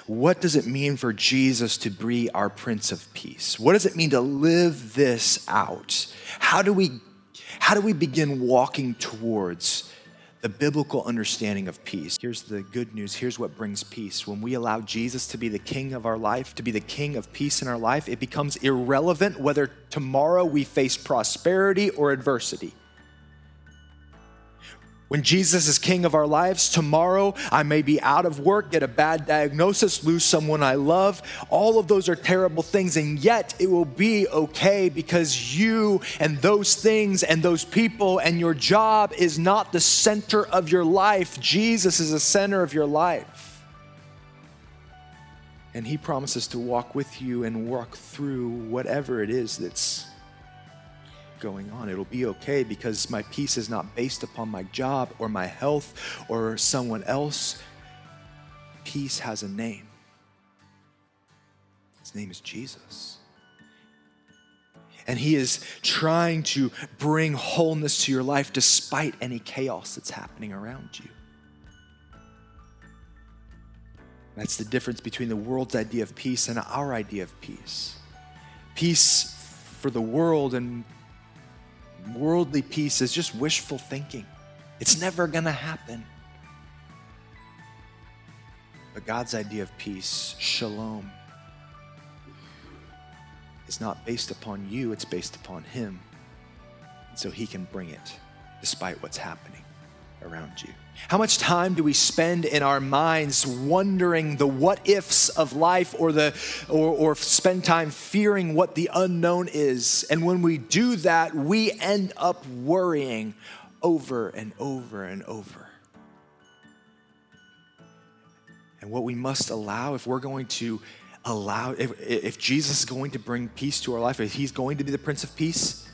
what does it mean for Jesus to be our Prince of Peace? What does it mean to live this out? How do we begin walking towards the biblical understanding of peace? Here's the good news. Here's what brings peace. When we allow Jesus to be the king of our life, to be the king of peace in our life, it becomes irrelevant whether tomorrow we face prosperity or adversity. When Jesus is king of our lives, tomorrow I may be out of work, get a bad diagnosis, lose someone I love. All of those are terrible things, and yet it will be okay because you and those things and those people and your job is not the center of your life. Jesus is the center of your life. And he promises to walk with you and walk through whatever it is that's going on. It'll be okay because my peace is not based upon my job or my health or someone else. Peace has a name. His name is Jesus. And he is trying to bring wholeness to your life despite any chaos that's happening around you. That's the difference between the world's idea of peace and our idea of peace. Peace for the world and worldly peace is just wishful thinking. It's never going to happen. But God's idea of peace, shalom, is not based upon you, it's based upon him. And so he can bring it despite what's happening around you. How much time do we spend in our minds wondering the what ifs of life or spend time fearing what the unknown is? And when we do that, we end up worrying over and over and over. And what we must allow, if we're going to allow, if Jesus is going to bring peace to our life, if he's going to be the Prince of Peace,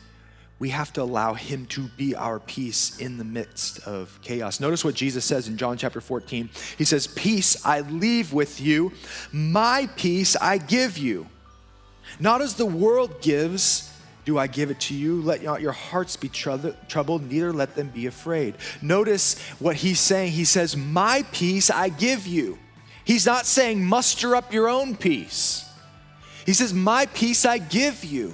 we have to allow him to be our peace in the midst of chaos. Notice what Jesus says in John chapter 14. He says, "Peace I leave with you, my peace I give you. Not as the world gives, do I give it to you. Let not your hearts be troubled, neither let them be afraid." Notice what he's saying. He says, "My peace I give you." He's not saying muster up your own peace. He says, "My peace I give you."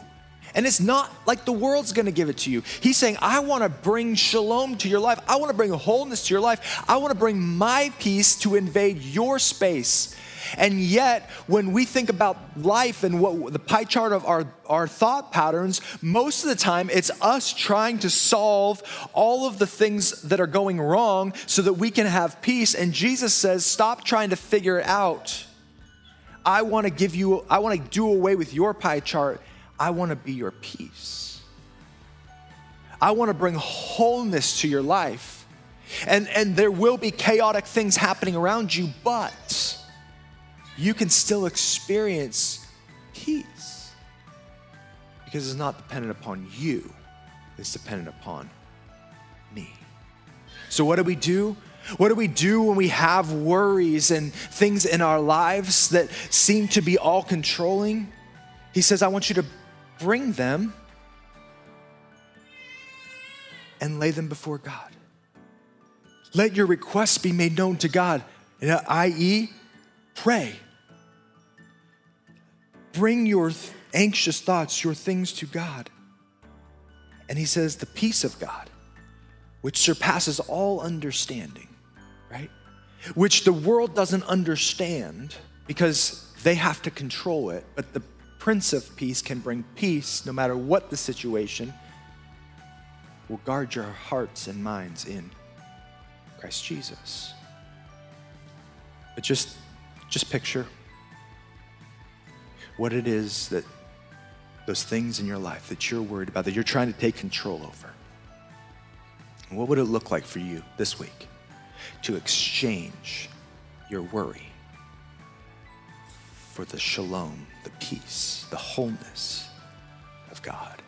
And it's not like the world's going to give it to you. He's saying, I want to bring shalom to your life. I want to bring wholeness to your life. I want to bring my peace to invade your space. And yet, when we think about life and what the pie chart of our thought patterns, most of the time it's us trying to solve all of the things that are going wrong so that we can have peace. And Jesus says, stop trying to figure it out. I want to do away with your pie chart. I want to be your peace. I want to bring wholeness to your life. And there will be chaotic things happening around you, but you can still experience peace because it's not dependent upon you. It's dependent upon me. So what do we do? What do we do when we have worries and things in our lives that seem to be all controlling? He says, I want you to bring them and lay them before God. Let your requests be made known to God, i.e., pray. Bring your anxious thoughts, your things to God. And he says, the peace of God, which surpasses all understanding, right? Which the world doesn't understand because they have to control it, but the Prince of Peace can bring peace no matter what the situation. Will guard your hearts and minds in Christ Jesus. But just picture what it is that those things in your life that you're worried about, that you're trying to take control over. And what would it look like for you this week to exchange your worry for the shalom, the peace, the wholeness of God?